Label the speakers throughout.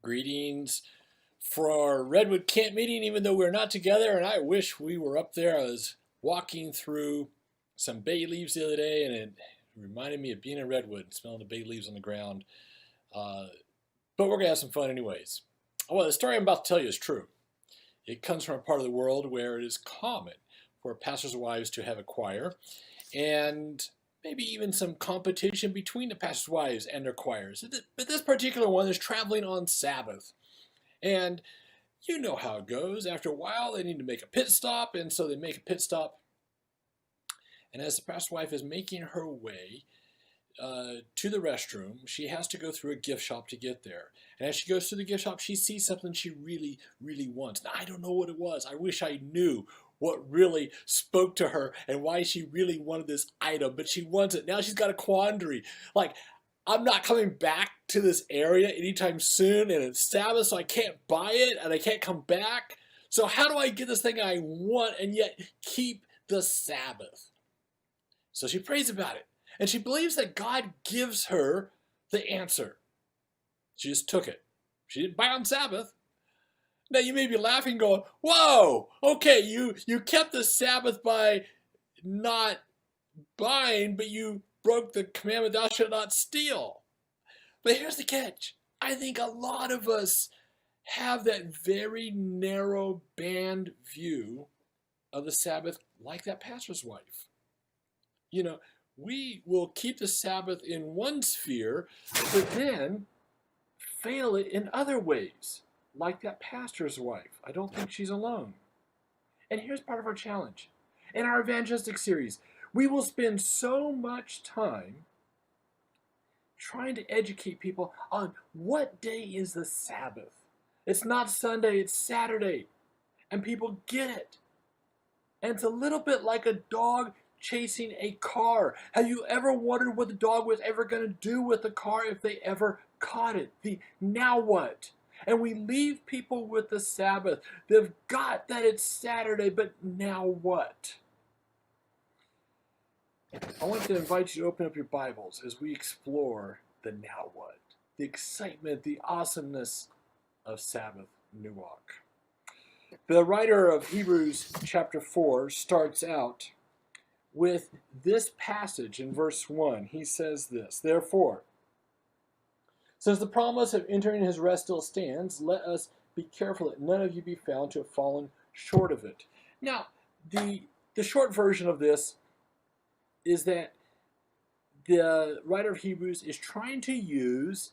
Speaker 1: Greetings for our Redwood Camp meeting, even though we're not together, and I wish we were up there. I was walking through some bay leaves the other day, and it reminded me of being in Redwood, smelling the bay leaves on the ground. Uh, but we're going to have some fun anyways. Well, the story I'm about to tell you is true. It comes from a part of the world where it is common for pastors' wives to have a choir, and maybe even some competition between the pastors' wives and their choirs. But this particular one is traveling on Sabbath. And you know how it goes. After a while, they need to make a pit stop, and so they make a pit stop. And as the pastor's wife is making her way to the restroom, she has to go through a gift shop to get there. And as she goes through the gift shop, she sees something she really, really wants. Now, I don't know what it was. I wish I knew what really spoke to her and why she really wanted this item, but she wants it. Now she's got a quandary. Like, I'm not coming back to this area anytime soon, and it's Sabbath, so I can't buy it, and I can't come back. So how do I get this thing I want and yet keep the Sabbath? So she prays about it, and she believes that God gives her the answer. She just took it. She didn't buy on Sabbath. Now you may be laughing going, whoa, okay, you kept the Sabbath by not buying, but you broke the commandment, thou shalt not steal. But here's the catch. I think a lot of us have that very narrow band view of the Sabbath like that pastor's wife. You know, we will keep the Sabbath in one sphere, but then fail it in other ways, like that pastor's wife. I don't think she's alone. And here's part of our challenge. In our evangelistic series, we will spend so much time trying to educate people on what day is the Sabbath. It's not Sunday, it's Saturday. And people get it. And it's a little bit like a dog chasing a car. Have you ever wondered what the dog was ever going to do with the car if they ever caught it? Now what? And we leave people with the Sabbath. They've got that it's Saturday, but now what? I want to invite you to open up your Bibles as we explore the now what, the excitement, the awesomeness of Sabbath Nuwak. The writer of Hebrews chapter 4 starts out with this passage in verse 1. He says this, therefore, since the promise of entering his rest still stands, let us be careful that none of you be found to have fallen short of it. Now, the short version of this is that the writer of Hebrews is trying to use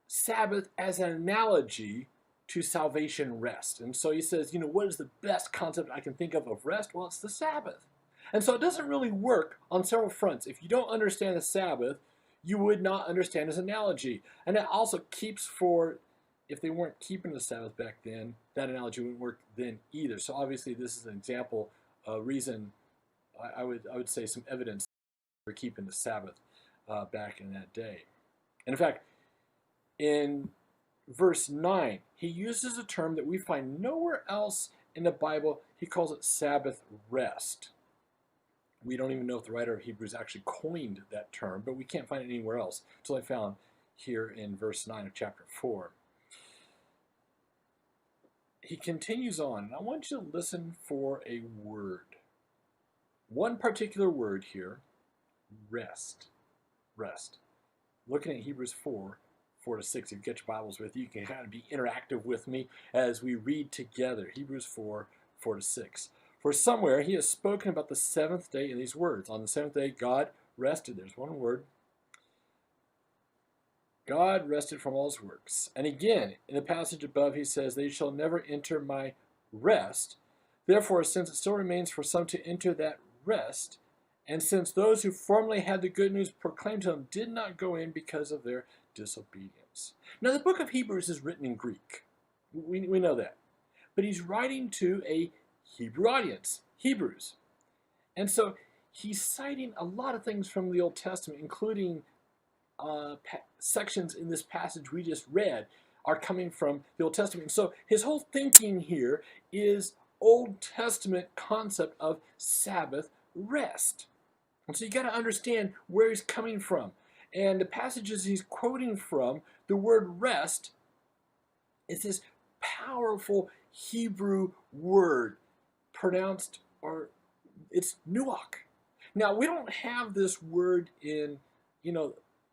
Speaker 1: Sabbath as an analogy to salvation rest. And so he says, what is the best concept I can think of rest? Well, it's the Sabbath. And so it doesn't really work on several fronts. If you don't understand the Sabbath, you would not understand his analogy. And it also keeps for, if they weren't keeping the Sabbath back then, that analogy wouldn't work then either. So obviously this is an example, a reason, I would say some evidence for keeping the Sabbath back in that day. And in fact, in verse 9, he uses a term that we find nowhere else in the Bible. He calls it Sabbath rest. We don't even know if the writer of Hebrews actually coined that term, but we can't find it anywhere else until I found here in verse 9 of chapter 4. He continues on, and I want you to listen for a word. One particular word here, rest. Rest. Looking at Hebrews 4, 4-6, if you get your Bibles with you, you can kind of be interactive with me as we read together. Hebrews 4, 4-6. For somewhere he has spoken about the seventh day in these words. On the seventh day, God rested. There's one word. God rested from all his works. And again, in the passage above, he says, they shall never enter my rest. Therefore, since it still remains for some to enter that rest, and since those who formerly had the good news proclaimed to them did not go in because of their disobedience. Now, the book of Hebrews is written in Greek. We know that. But he's writing to a Hebrew audience, Hebrews. And so he's citing a lot of things from the Old Testament, including sections in this passage we just read are coming from the Old Testament. And so his whole thinking here is Old Testament concept of Sabbath rest. And so you got to understand where he's coming from. And the passages he's quoting from, the word rest It's this powerful Hebrew word pronounced, or it's nuach. Now, we don't have this word in,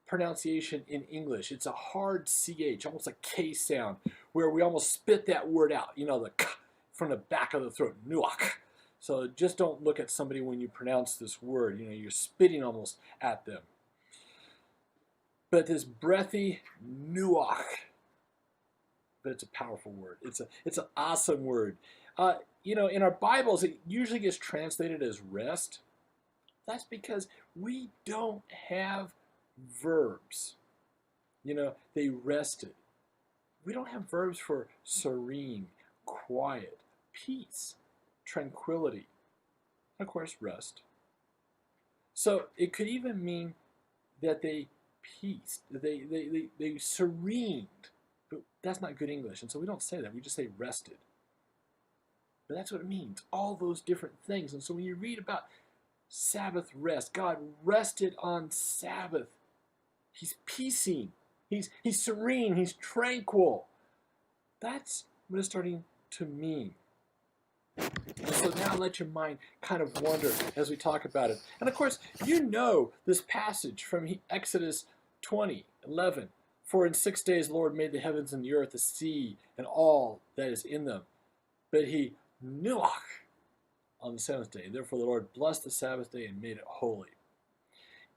Speaker 1: pronunciation in English. It's a hard CH, almost a K sound, where we almost spit that word out, the k from the back of the throat, nuach. So just don't look at somebody when you pronounce this word. You're spitting almost at them. But this breathy nuach, but it's a powerful word. It's an awesome word. In our Bibles, it usually gets translated as rest. That's because we don't have verbs. They rested. We don't have verbs for serene, quiet, peace, tranquility, and of course, rest. So it could even mean that they peaced, they serened, but that's not good English, and so we don't say that. We just say rested. But that's what it means, all those different things. And so when you read about Sabbath rest, God rested on Sabbath. He's peacing. He's serene. He's tranquil. That's what it's starting to mean. And so now let your mind kind of wander as we talk about it. And of course, this passage from Exodus 20:11. For in 6 days the Lord made the heavens and the earth, the sea, and all that is in them. But he nuach on the seventh day. Therefore the Lord blessed the Sabbath day and made it holy.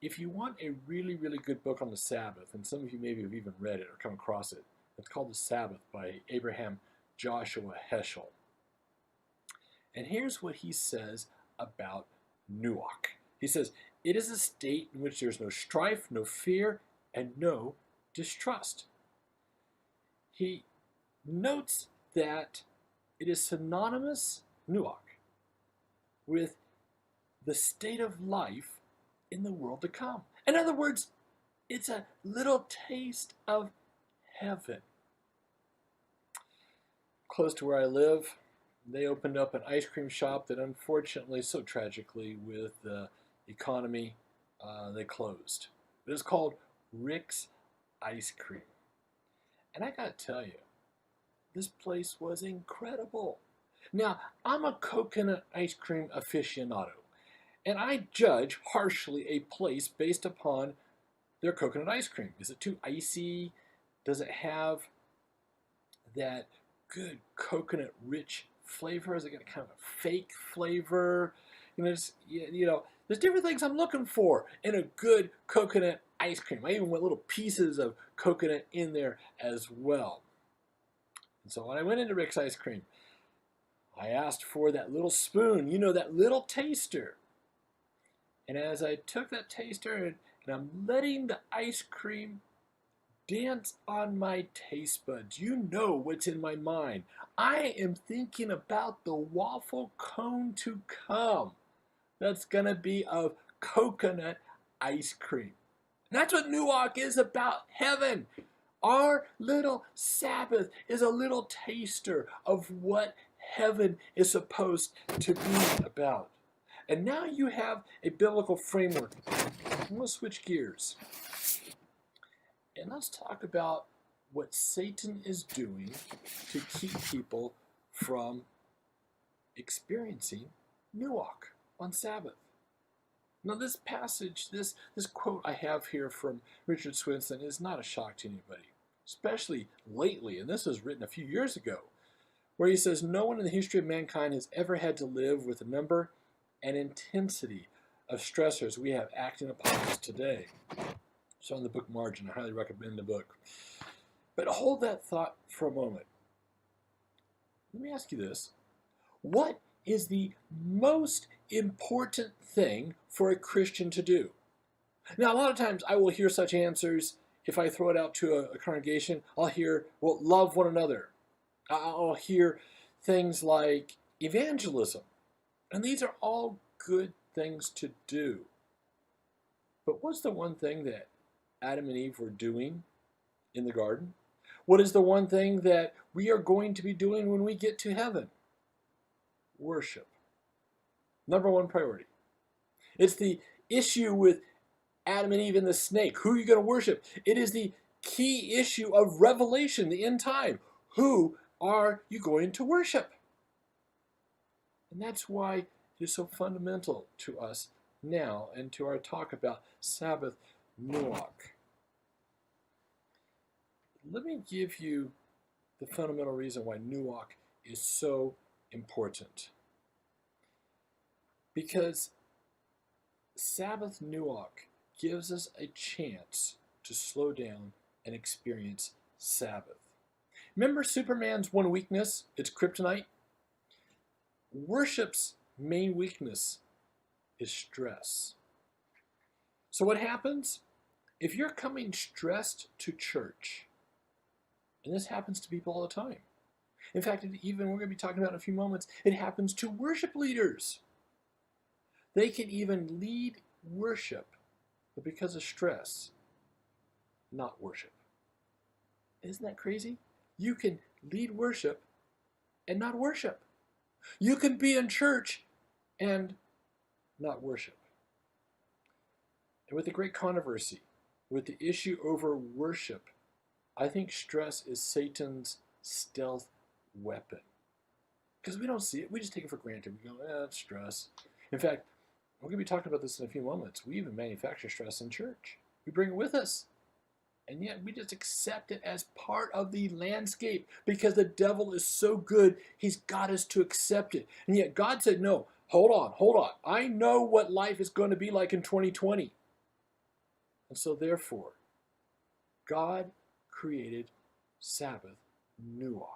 Speaker 1: If you want a really, really good book on the Sabbath, and some of you maybe have even read it or come across it, it's called The Sabbath by Abraham Joshua Heschel. And here's what he says about nuach. He says, it is a state in which there's no strife, no fear, and no distrust. He notes that it is synonymous, nuach, with the state of life in the world to come. In other words, it's a little taste of heaven. Close to where I live, they opened up an ice cream shop that unfortunately, so tragically, with the economy, they closed. But it's called Rick's Ice Cream. And I gotta tell you, this place was incredible. Now, I'm a coconut ice cream aficionado, and I judge harshly a place based upon their coconut ice cream. Is it too icy? Does it have that good coconut rich flavor? Is it got kind of a fake flavor? There's different things I'm looking for in a good coconut ice cream. I even want little pieces of coconut in there as well. And so when I went into Rick's Ice Cream, I asked for that little spoon, that little taster. And as I took that taster and I'm letting the ice cream dance on my taste buds, you know what's in my mind. I am thinking about the waffle cone to come. That's going to be of coconut ice cream. And that's what nuach is about, heaven. Our little Sabbath is a little taster of what heaven is supposed to be about. And now you have a biblical framework. I'm going to switch gears. And let's talk about what Satan is doing to keep people from experiencing nuach on Sabbath. Now this passage, this quote I have here from Richard Swinson is not a shock to anybody, especially lately, and this was written a few years ago, where he says, no one in the history of mankind has ever had to live with the number and intensity of stressors we have acting upon us today. So on the book margin, I highly recommend the book. But hold that thought for a moment. Let me ask you this. What is the most important thing for a Christian to do? Now, a lot of times I will hear such answers. If I throw it out to a congregation, I'll hear, well, love one another. I'll hear things like evangelism. And these are all good things to do. But what's the one thing that Adam and Eve were doing in the garden? What is the one thing that we are going to be doing when we get to heaven? Worship. Number one priority. It's the issue with Adam and Eve and the snake. Who are you going to worship? It is the key issue of Revelation, the end time. Who are you going to worship? And that's why it is so fundamental to us now and to our talk about Sabbath nuach. Let me give you the fundamental reason why nuach is so important. Because Sabbath nuach gives us a chance to slow down and experience Sabbath. Remember Superman's one weakness? It's kryptonite. Worship's main weakness is stress. So what happens? If you're coming stressed to church, and this happens to people all the time. In fact, even we're going to be talking about in a few moments, it happens to worship leaders. They can even lead worship, but because of stress, not worship. Isn't that crazy? You can lead worship and not worship. You can be in church and not worship. And with the great controversy, with the issue over worship, I think stress is Satan's stealth weapon. Because we don't see it. We just take it for granted. We go, it's stress. In fact, we're going to be talking about this in a few moments. We even manufacture stress in church. We bring it with us. And yet we just accept it as part of the landscape because the devil is so good, he's got us to accept it. And yet God said, no, hold on. I know what life is going to be like in 2020. And so therefore, God created Sabbath nuach.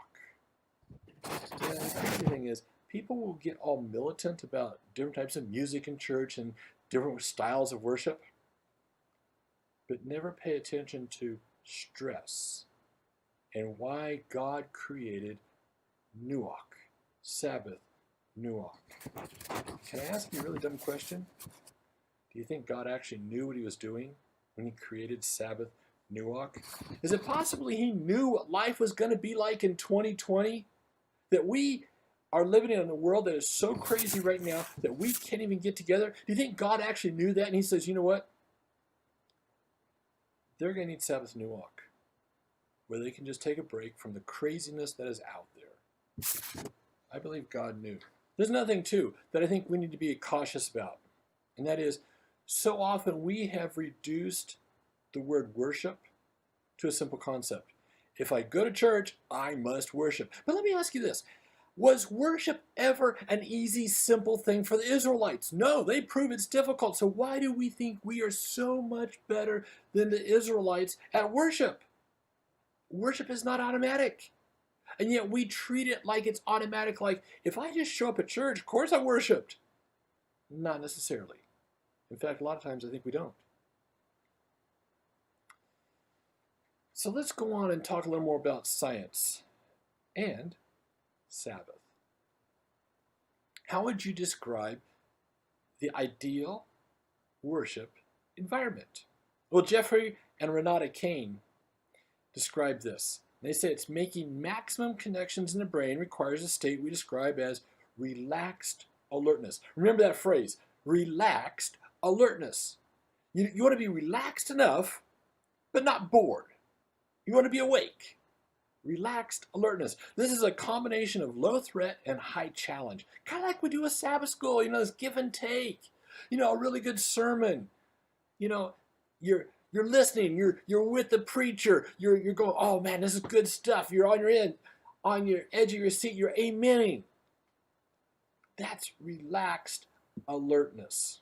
Speaker 1: And the crazy thing is, people will get all militant about different types of music in church and different styles of worship, but never pay attention to stress and why God created nuach, Sabbath nuach. Can I ask you a really dumb question? Do you think God actually knew what he was doing when he created Sabbath nuach? Is it possibly he knew what life was going to be like in 2020? That we are living in a world that is so crazy right now that we can't even get together? Do you think God actually knew that? And he says, you know what? They're going to need Sabbath nuach, where they can just take a break from the craziness that is out there. I believe God knew. There's another thing, too, that I think we need to be cautious about. And that is, so often we have reduced the word worship to a simple concept. If I go to church, I must worship. But let me ask you this. Was worship ever an easy, simple thing for the Israelites? No, they prove it's difficult. So why do we think we are so much better than the Israelites at worship? Worship is not automatic. And yet we treat it like it's automatic. Like, if I just show up at church, of course I worshiped. Not necessarily. In fact, a lot of times I think we don't. So let's go on and talk a little more about science and Sabbath. How would you describe the ideal worship environment? Well, Jeffrey and Renata Cajon describe this. They say it's making maximum connections in the brain requires a state we describe as relaxed alertness. Remember that phrase, relaxed alertness. You want to be relaxed enough, but not bored. You want to be awake. Relaxed alertness. This is a combination of low threat and high challenge. Kind of like we do a Sabbath school, this give and take. A really good sermon. You're listening, you're with the preacher, you're going, oh man, this is good stuff. You're on your edge of your seat, you're amening. That's relaxed alertness.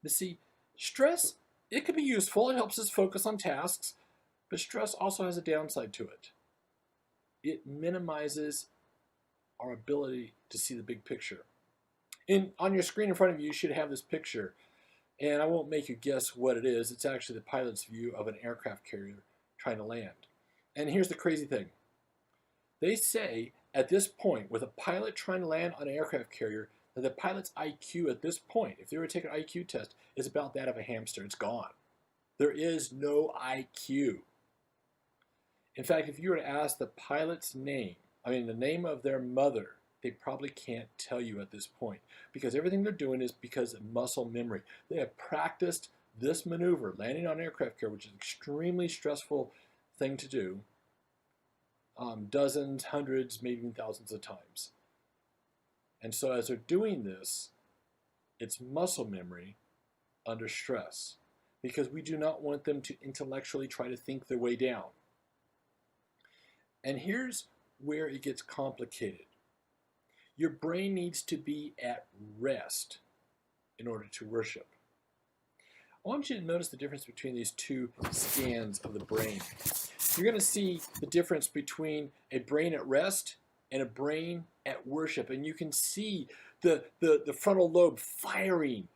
Speaker 1: You see, stress, it can be useful. It helps us focus on tasks. But stress also has a downside to it. It minimizes our ability to see the big picture. On your screen in front of you, you should have this picture. And I won't make you guess what it is. It's actually the pilot's view of an aircraft carrier trying to land. And here's the crazy thing. They say at this point, with a pilot trying to land on an aircraft carrier, that the pilot's IQ at this point, if they were to take an IQ test, is about that of a hamster. It's gone. There is no IQ. In fact, if you were to ask the pilot's name, the name of their mother, they probably can't tell you at this point because everything they're doing is because of muscle memory. They have practiced this maneuver, landing on an aircraft carrier, which is an extremely stressful thing to do, dozens, hundreds, maybe even thousands of times. And so as they're doing this, it's muscle memory under stress, because we do not want them to intellectually try to think their way down. And here's where it gets complicated. Your brain needs to be at rest in order to worship. I want you to notice the difference between these two scans of the brain. You're going to see the difference between a brain at rest and a brain at worship. And you can see the frontal lobe firing.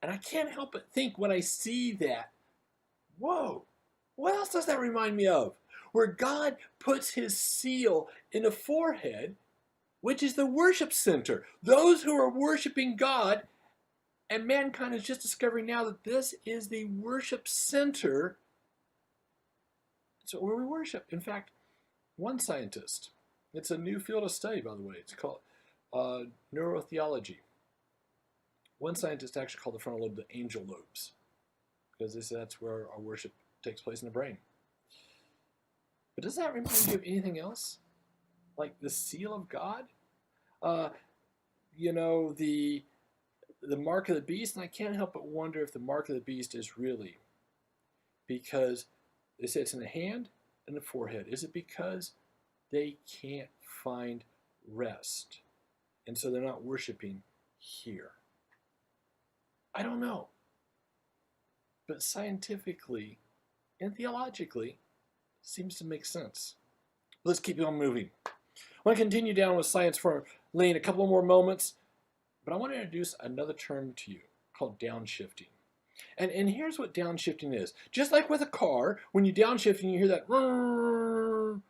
Speaker 1: And I can't help but think when I see that, whoa, what else does that remind me of? Where God puts his seal in the forehead, which is the worship center. Those who are worshiping God, and mankind is just discovering now that this is the worship center. So where we worship. In fact, one scientist, it's a new field of study, by the way, it's called neurotheology. One scientist actually called the frontal lobe the angel lobes, because they say that's where our worship takes place in the brain. But does that remind you of anything else? Like the seal of God? The mark of the beast, and I can't help but wonder if the mark of the beast is really, because they say it's in the hand and the forehead. Is it because they can't find rest, and so they're not worshiping here? I don't know. But scientifically and theologically, seems to make sense. Let's keep on moving. I want to continue down with science for Lane a couple more moments, but I want to introduce another term to you called downshifting. And here's what downshifting is. Just like with a car, when you downshift and you hear that,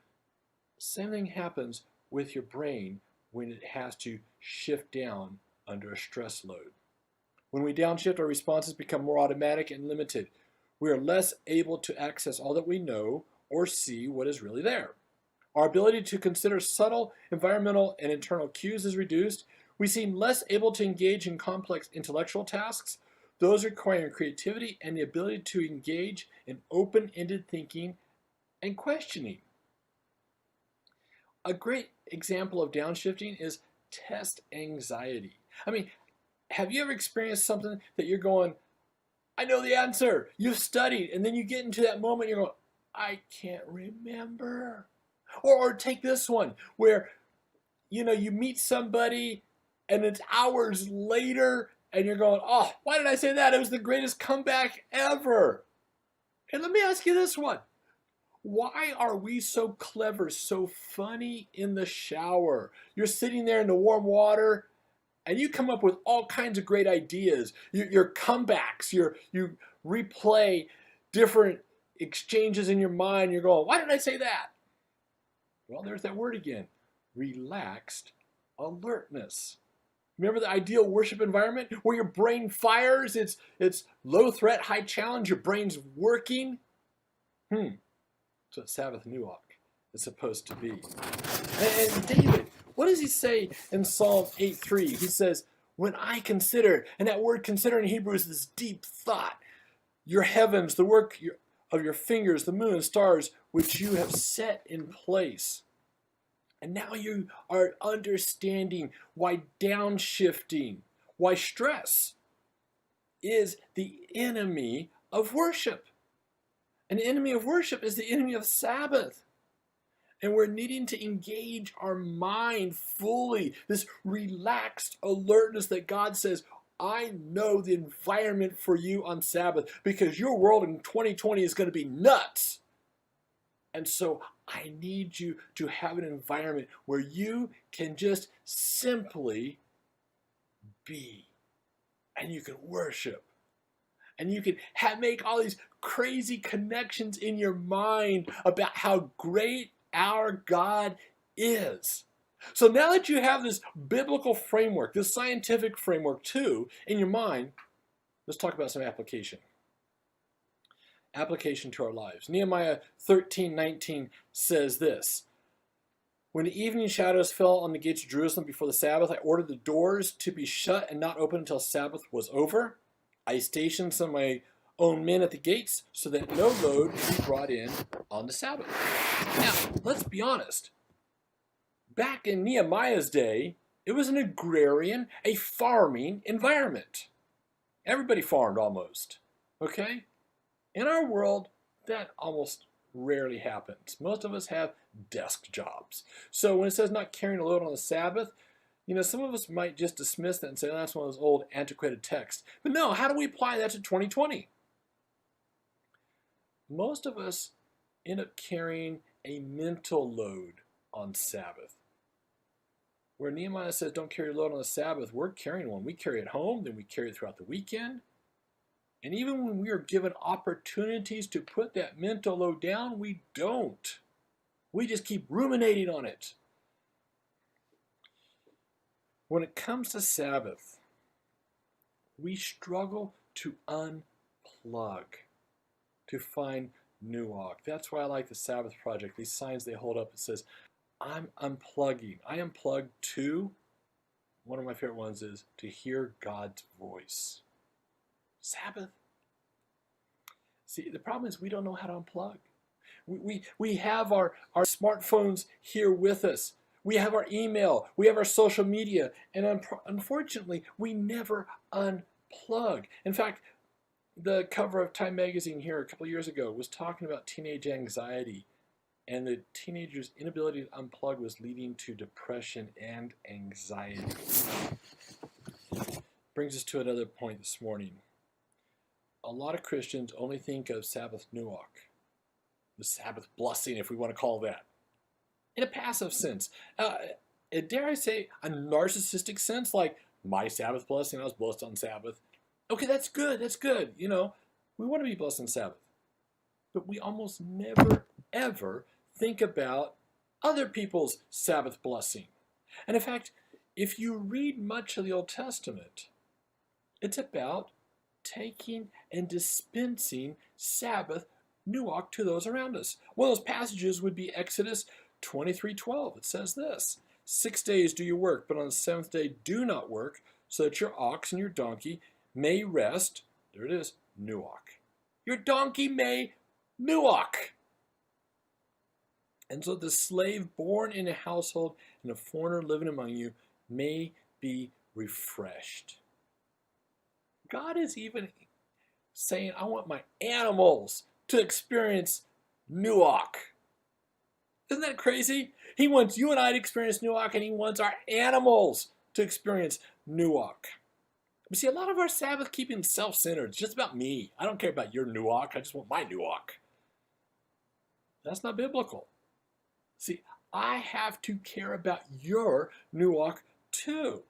Speaker 1: same thing happens with your brain when it has to shift down under a stress load. When we downshift, our responses become more automatic and limited. We are less able to access all that we know or see what is really there. Our ability to consider subtle environmental and internal cues is reduced. We seem less able to engage in complex intellectual tasks, those requiring creativity and the ability to engage in open-ended thinking and questioning. A great example of downshifting is test anxiety. I mean, have you ever experienced something that you're going, I know the answer, you've studied, and then you get into that moment and you're going, I can't remember. Or take this one where, you meet somebody and it's hours later and you're going, oh, why did I say that? It was the greatest comeback ever. And let me ask you this one. Why are we so clever, so funny in the shower? You're sitting there in the warm water and you come up with all kinds of great ideas. Your comebacks, you replay different exchanges in your mind. You're going, why did I say that? Well, there's that word again, relaxed alertness. Remember the ideal worship environment where your brain fires? It's low threat, high challenge. Your brain's working. That's what Sabbath Nuach is supposed to be. And David, what does he say in Psalm 8:3? He says, when I consider, and that word consider in Hebrew is this deep thought, your heavens, the work of your fingers, the moon and stars, which you have set in place. And now you are understanding why downshifting, why stress is the enemy of worship. An enemy of worship is the enemy of Sabbath. And we're needing to engage our mind fully, this relaxed alertness that God says, I know the environment for you on Sabbath because your world in 2020 is going to be nuts. And so I need you to have an environment where you can just simply be. And you can worship. And you can make all these crazy connections in your mind about how great our God is. So now that you have this biblical framework, this scientific framework too, in your mind, let's talk about some application. Application to our lives. Nehemiah 13:19 says this. When the evening shadows fell on the gates of Jerusalem before the Sabbath, I ordered the doors to be shut and not open until Sabbath was over. I stationed some of my own men at the gates so that no load would be brought in on the Sabbath. Now, let's be honest. Back in Nehemiah's day, it was an agrarian, a farming environment. Everybody farmed almost, okay? In our world, that almost rarely happens. Most of us have desk jobs. So when it says not carrying a load on the Sabbath, some of us might just dismiss that and say, oh, that's one of those old antiquated texts. But no, how do we apply that to 2020? Most of us end up carrying a mental load on Sabbath. Where Nehemiah says, don't carry a load on the Sabbath, we're carrying one. We carry it home, then we carry it throughout the weekend. And even when we are given opportunities to put that mental load down, we don't. We just keep ruminating on it. When it comes to Sabbath, we struggle to unplug, to find nuance. That's why I like the Sabbath Project. These signs they hold up, it says, I'm unplugging. I unplug to, one of my favorite ones is to hear God's voice. Sabbath. See, the problem is we don't know how to unplug. We have our smartphones here with us. We have our email. We have our social media. And unfortunately, we never unplug. In fact, the cover of Time magazine here a couple of years ago was talking about teenage anxiety. And the teenagers' inability to unplug was leading to depression and anxiety. Brings us to another point this morning. A lot of Christians only think of Sabbath nuach, the Sabbath blessing, if we want to call that, in a passive sense. Dare I say, a narcissistic sense, like my Sabbath blessing, I was blessed on Sabbath. Okay, that's good, that's good. We want to be blessed on Sabbath. But we almost never, ever think about other people's Sabbath blessing. And in fact, if you read much of the Old Testament, it's about taking and dispensing Sabbath nuach to those around us. One of those passages would be Exodus 23:12. It says this, 6 days do you work, but on the seventh day do not work, so that your ox and your donkey may rest. There it is, nuach. Your donkey may nuach. And so the slave born in a household and a foreigner living among you may be refreshed. God is even saying, I want my animals to experience nuach. Isn't that crazy? He wants you and I to experience nuach, and he wants our animals to experience nuach. But see, a lot of our Sabbath keeping is self-centered. It's just about me. I don't care about your nuach. I just want my nuach. That's not biblical. See, I have to care about your nuach too.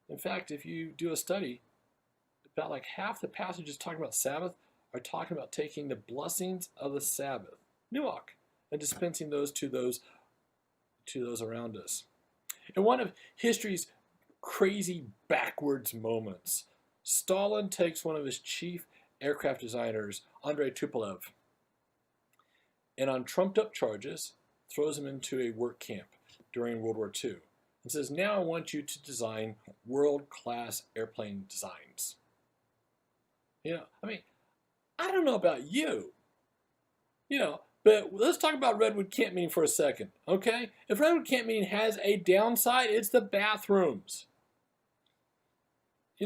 Speaker 1: In fact, if you do a study, about like half the passages talking about Sabbath are talking about taking the blessings of the Sabbath, nuach, and dispensing those to those around us. In one of history's crazy backwards moments, Stalin takes one of his chief aircraft designers, Andrei Tupolev, and on trumped-up charges, throws him into a work camp during World War II and says, now I want you to design world-class airplane designs. I don't know about you, but let's talk about Redwood Camp meeting for a second, okay? If Redwood Camp meeting has a downside, it's the bathrooms. I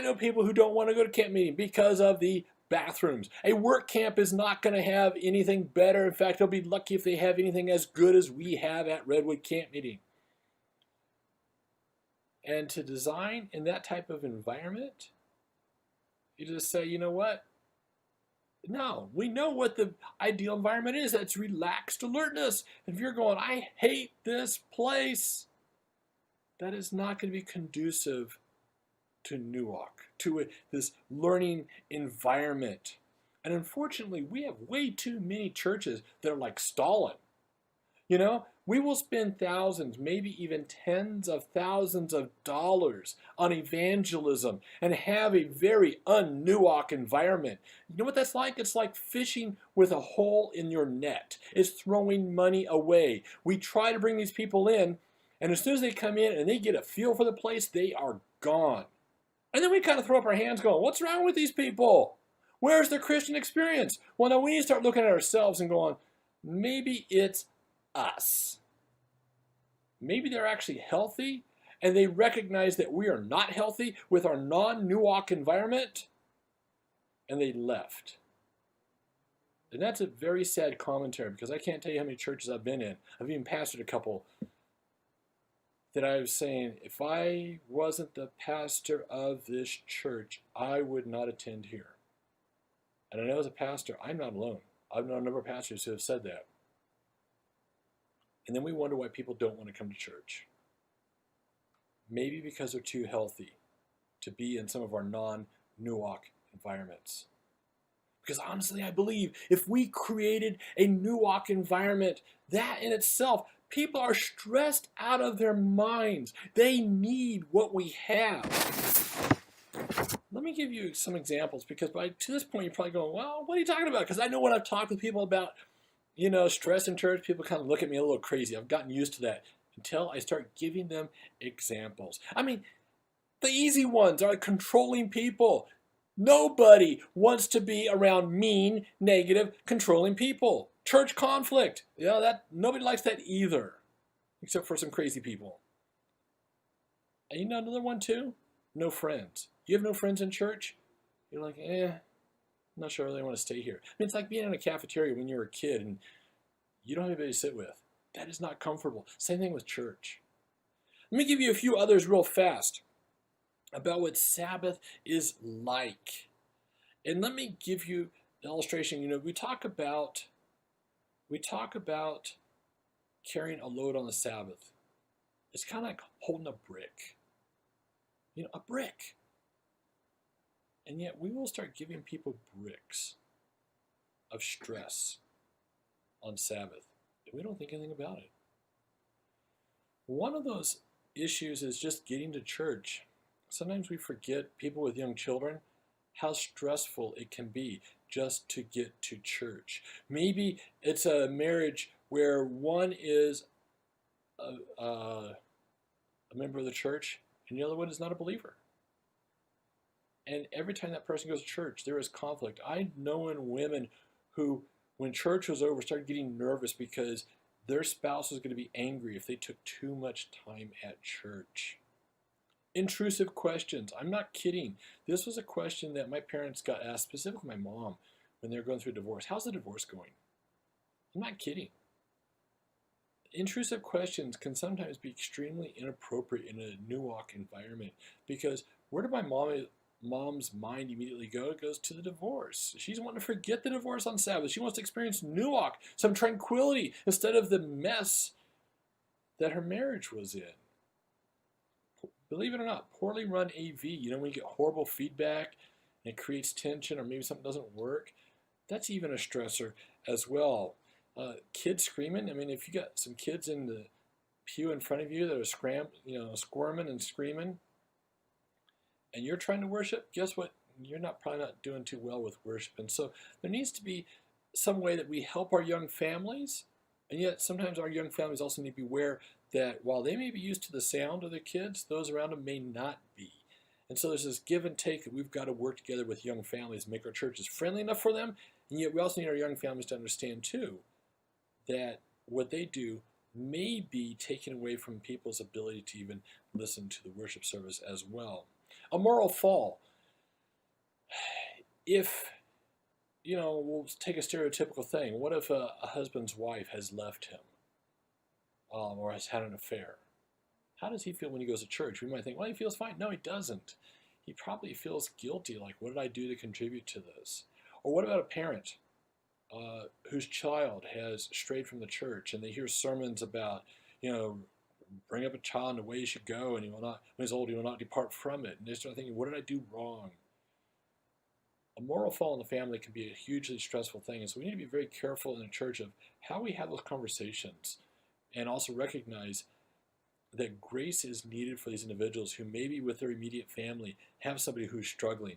Speaker 1: know people who don't want to go to camp meeting because of the bathrooms. A work camp is not going to have anything better. In fact, they'll be lucky if they have anything as good as we have at Redwood Camp meeting. And to design in that type of environment, you just say, you know what? No, we know what the ideal environment is. That's relaxed alertness. If you're going, I hate this place, that is not going to be conducive to nuach, to this learning environment. And unfortunately, we have way too many churches that are like Stalin. We will spend thousands, maybe even tens of thousands of dollars on evangelism and have a very un-nuach environment. You know what that's like? It's like fishing with a hole in your net. It's throwing money away. We try to bring these people in, and as soon as they come in and they get a feel for the place, they are gone. And then we kind of throw up our hands going, what's wrong with these people? Where's the Christian experience? Well, now we need to start looking at ourselves and going, maybe it's us. Maybe they're actually healthy and they recognize that we are not healthy with our non-Nuwak environment and they left. And that's a very sad commentary because I can't tell you how many churches I've been in. I've even pastored a couple that I was saying, if I wasn't the pastor of this church, I would not attend here. And I know as a pastor, I'm not alone. I've known a number of pastors who have said that. And then we wonder why people don't want to come to church. Maybe because they're too healthy to be in some of our non-Nuwak environments. Because honestly, I believe if we created a Nuwak environment, that in itself, people are stressed out of their minds. They need what we have. Let me give you some examples because to this point, you're probably going, well, what are you talking about? Because I know when I've talked with people about, stress in church, people kind of look at me a little crazy. I've gotten used to that until I start giving them examples. I mean, the easy ones are like controlling people. Nobody wants to be around mean, negative, controlling people. Church conflict. Nobody likes that either, except for some crazy people. And you know another one too? No friends. You have no friends in church? You're like, I'm not sure I really want to stay here. I mean, it's like being in a cafeteria when you were a kid and you don't have anybody to sit with. That is not comfortable. Same thing with church. Let me give you a few others real fast about what Sabbath is like. And let me give you an illustration. We talk about carrying a load on the Sabbath. It's kind of like holding a brick. A brick. And yet we will start giving people bricks of stress on Sabbath. And we don't think anything about it. One of those issues is just getting to church. Sometimes we forget, people with young children, how stressful it can be just to get to church. Maybe it's a marriage where one is a member of the church and the other one is not a believer. And every time that person goes to church, there is conflict. I know women who, when church was over, started getting nervous because their spouse was going to be angry if they took too much time at church. Intrusive questions. I'm not kidding. This was a question that my parents got asked, specifically my mom, when they were going through a divorce. How's the divorce going? I'm not kidding. Intrusive questions can sometimes be extremely inappropriate in a Nuwak environment because where did my mom's mind immediately go? It goes to the divorce. She's wanting to forget the divorce on Sabbath. She wants to experience Nuwak, some tranquility, instead of the mess that her marriage was in. Believe it or not, poorly run AV, when you get horrible feedback and it creates tension or maybe something doesn't work, that's even a stressor as well. Kids screaming. I mean, if you got some kids in the pew in front of you that are squirming and screaming, and you're trying to worship, guess what? You're probably not doing too well with worship. And so there needs to be some way that we help our young families, and yet sometimes our young families also need to be aware that while they may be used to the sound of the kids, those around them may not be. And so there's this give and take that we've got to work together with young families and make our churches friendly enough for them, and yet we also need our young families to understand too that what they do may be taken away from people's ability to even listen to the worship service as well. A moral fall. If, we'll take a stereotypical thing. What if a husband's wife has left him or has had an affair? How does he feel when he goes to church? We might think, well, he feels fine. No, he doesn't. He probably feels guilty, like, what did I do to contribute to this? Or what about a parent whose child has strayed from the church and they hear sermons about, bring up a child in the way he should go, and he will not, when he's old, he will not depart from it. And they start thinking, what did I do wrong? A moral fall in the family can be a hugely stressful thing, and so we need to be very careful in the church of how we have those conversations, and also recognize that grace is needed for these individuals who maybe with their immediate family have somebody who's struggling.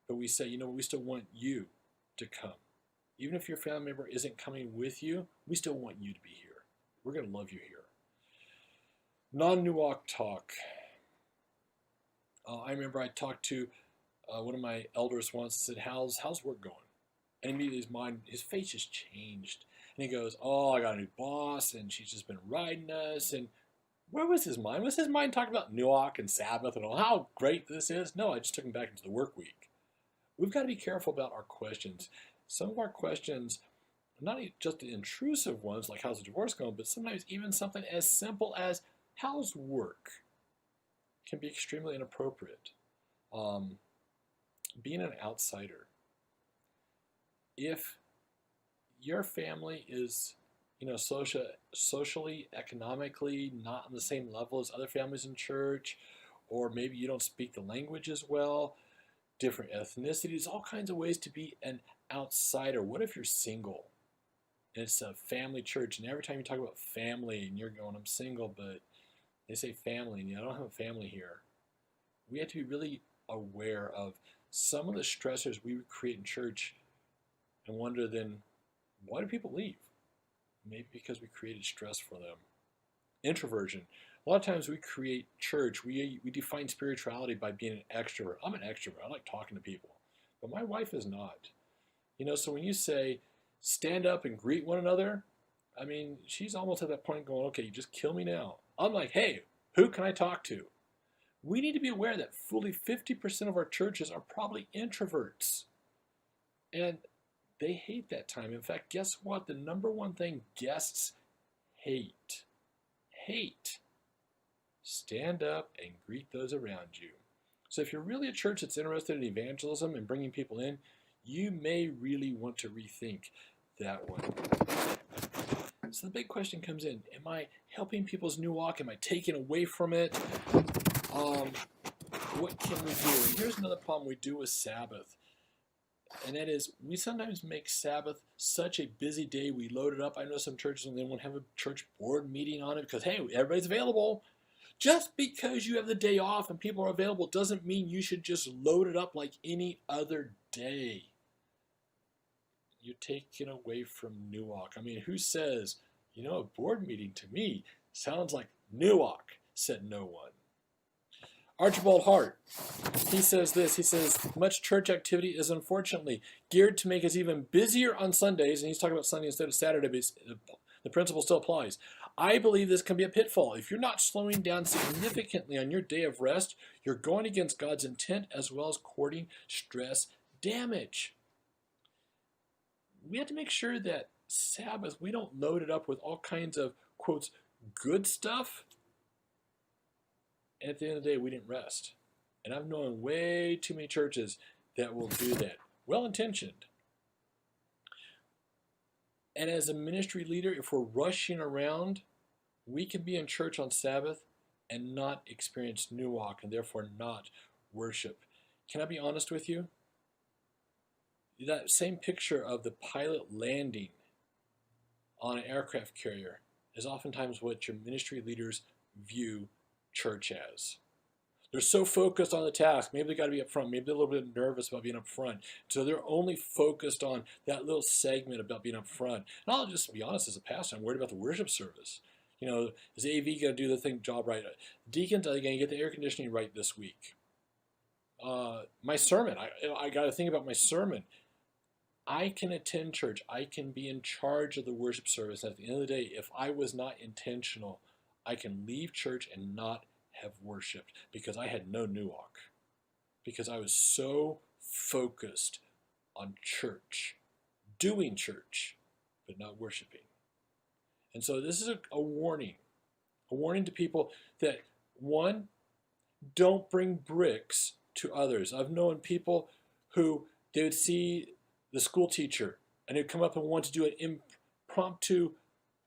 Speaker 1: But we say, we still want you to come. Even if your family member isn't coming with you, we still want you to be here. We're going to love you here. Non-Nuwak talk. I remember I talked to One of my elders once said, how's work going? And immediately his face just changed. And he goes, oh, I got a new boss, and she's just been riding us. And where was his mind? Was his mind talking about Nuach and Sabbath and all how great this is? No, I just took him back into the work week. We've got to be careful about our questions. Some of our questions, not just the intrusive ones, like how's the divorce going, but sometimes even something as simple as how's work can be extremely inappropriate. Being an outsider, if your family is, socially, economically not on the same level as other families in church, or maybe you don't speak the language as well, different ethnicities, all kinds of ways to be an outsider. What if you're single and it's a family church, and every time you talk about family and you're going, I'm single, but they say family, and I don't have a family here. We have to be really aware of some of the stressors we would create in church and wonder then, why do people leave? Maybe because we created stress for them. Introversion. A lot of times we create church, we define spirituality by being an extrovert. I'm an extrovert. I like talking to people. But my wife is not. So when you say, stand up and greet one another, I mean, she's almost at that point going, okay, you just kill me now. I'm like, hey, who can I talk to? We need to be aware that fully 50% of our churches are probably introverts. And they hate that time. In fact, guess what? The number one thing guests hate. Stand up and greet those around you. So if you're really a church that's interested in evangelism and bringing people in, you may really want to rethink that one. So the big question comes in, am I helping people's new walk? Am I taking away from it? What can we do? And here's another problem we do with Sabbath. And that is, we sometimes make Sabbath such a busy day, we load it up. I know some churches, and they won't have a church board meeting on it because, hey, everybody's available. Just because you have the day off and people are available doesn't mean you should just load it up like any other day. You're taken away from Nuach. I mean, who says, a board meeting to me sounds like Nuach, said no one. Archibald Hart, he says this, he says, much church activity is unfortunately geared to make us even busier on Sundays, and he's talking about Sunday instead of Saturday, but the principle still applies. I believe this can be a pitfall. If you're not slowing down significantly on your day of rest, you're going against God's intent as well as courting stress damage. We have to make sure that Sabbath, we don't load it up with all kinds of, quotes, good stuff. And at the end of the day, we didn't rest. And I've known way too many churches that will do that. Well-intentioned. And as a ministry leader, if we're rushing around, we can be in church on Sabbath and not experience Nuach and therefore not worship. Can I be honest with you? That same picture of the pilot landing on an aircraft carrier is oftentimes what your ministry leaders view church as. They're so focused on the task. Maybe they got to be up front. Maybe they're a little bit nervous about being up front. So they're only focused on that little segment about being up front. And I'll just be honest, as a pastor, I'm worried about the worship service. Is the AV going to do the job right? Deacons, are they going to get the air conditioning right this week? My sermon, I got to think about my sermon. I can attend church. I can be in charge of the worship service. At the end of the day, if I was not intentional, I can leave church and not have worshiped because I had no Nuach. Because I was so focused on church, doing church, but not worshiping. And so this is a warning to people that, one, don't bring bricks to others. I've known people who they would see the school teacher and they'd come up and want to do an impromptu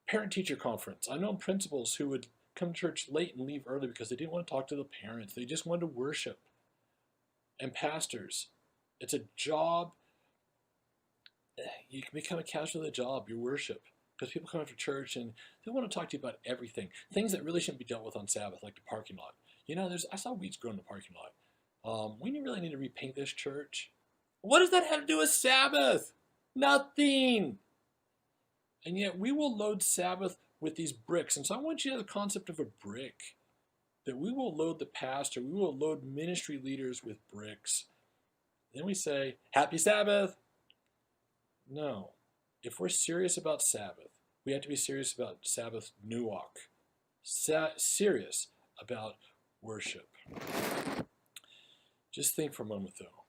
Speaker 1: parent-teacher conference. I've known principals who would come to church late and leave early because they didn't want to talk to the parents. They just wanted to worship. And pastors, it's a job. You can become a casual of the job, your worship. Because people come after church and they want to talk to you about everything. Things that really shouldn't be dealt with on Sabbath, like the parking lot. I saw weeds growing in the parking lot. We really need to repaint this church. What does that have to do with Sabbath? Nothing. And yet we will load Sabbath with these bricks. And so I want you to have the concept of a brick. That we will load the pastor, we will load ministry leaders with bricks. Then we say, Happy Sabbath. No. If we're serious about Sabbath, we have to be serious about Sabbath nuach. Serious about worship. Just think for a moment, though.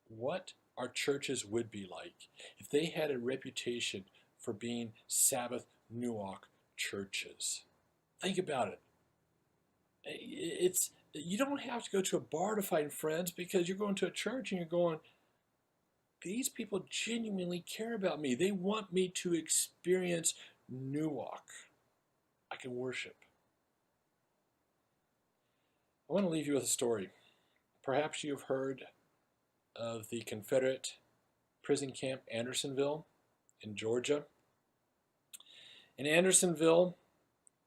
Speaker 1: What our churches would be like if they had a reputation for being Sabbath nuach churches. Think about it. You don't have to go to a bar to find friends because you're going to a church and you're going, these people genuinely care about me. They want me to experience nuach. I can worship. I want to leave you with a story. Perhaps you've heard of the Confederate prison camp Andersonville in Georgia. In Andersonville,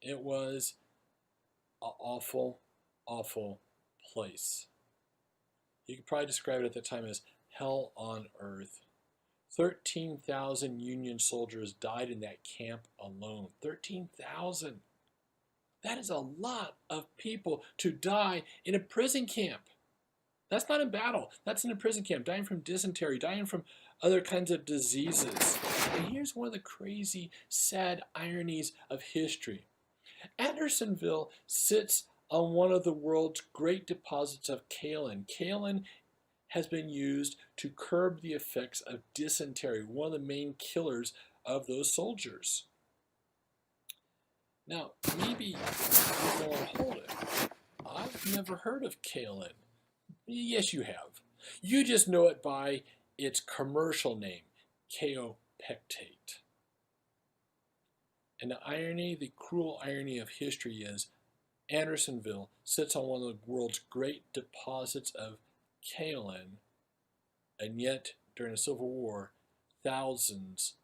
Speaker 1: it was an awful, awful place. You could probably describe it at the time as hell on earth. 13,000 Union soldiers died in that camp alone. 13,000. That is a lot of people to die in a prison camp. That's not in battle. That's in a prison camp, dying from dysentery, dying from other kinds of diseases. And here's one of the crazy, sad ironies of history. Andersonville sits on one of the world's great deposits of kaolin. Kaolin has been used to curb the effects of dysentery, one of the main killers of those soldiers. Now, maybe you're going, hold it. I've never heard of kaolin. Yes, you have. You just know it by its commercial name, kaopectate. And the irony, the cruel irony of history is Andersonville sits on one of the world's great deposits of kaolin, and yet during the Civil War, thousands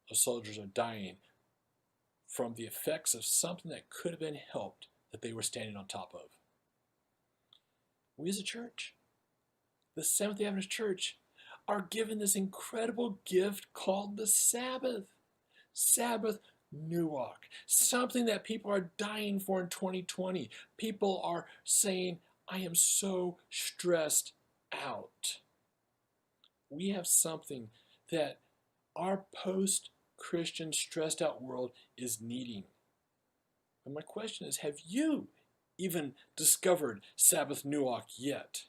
Speaker 1: of soldiers are dying from the effects of something that could have been helped that they were standing on top of. We as a church, the Seventh-day Adventist Church, are given this incredible gift called the Sabbath. Sabbath nuach, something that people are dying for in 2020. People are saying, I am so stressed out. We have something that our post-Christian stressed out world is needing. And my question is, have you even discovered Sabbath nuach yet?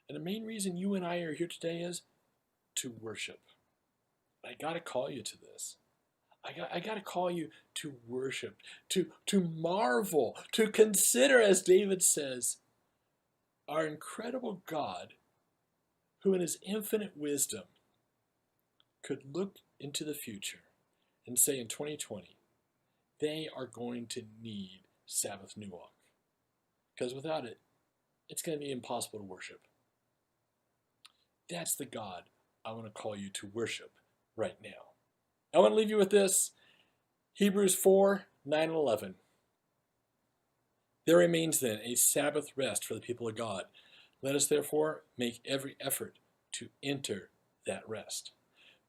Speaker 1: And the main reason you and I are here today is to worship. I got to call you to this. I got to call you to worship, to marvel, to consider, as David says, our incredible God, who in his infinite wisdom could look into the future and say in 2020, they are going to need Sabbath nuach. Because without it, it's going to be impossible to worship. That's the God I want to call you to worship right now. I want to leave you with this. Hebrews 4, 9 and 11. There remains then a Sabbath rest for the people of God. Let us therefore make every effort to enter that rest.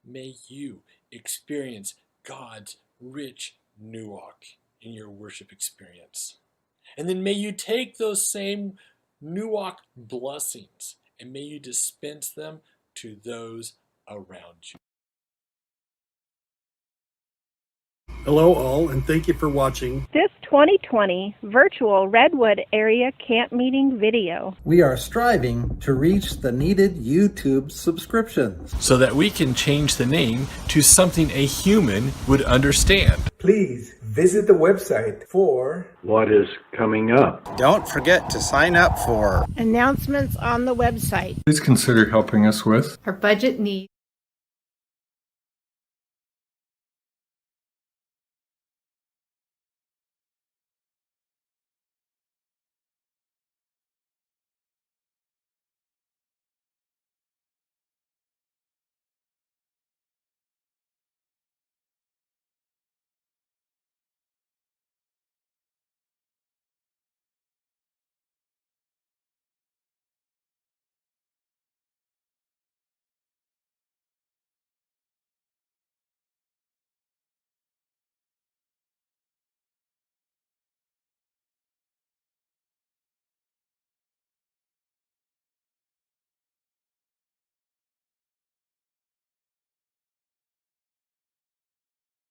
Speaker 1: May you experience God's rich nuach in your worship experience. And then may you take those same nuach blessings and may you dispense them to those around you.
Speaker 2: Hello all, and thank you for watching
Speaker 3: this 2020 virtual Redwood area camp meeting video.
Speaker 4: We are striving to reach the needed YouTube subscriptions
Speaker 1: so that we can change the name to something a human would understand.
Speaker 5: Please visit the website for
Speaker 6: what is coming up.
Speaker 7: Don't forget to sign up for
Speaker 3: announcements on the website.
Speaker 8: Please consider helping us with
Speaker 9: our budget needs.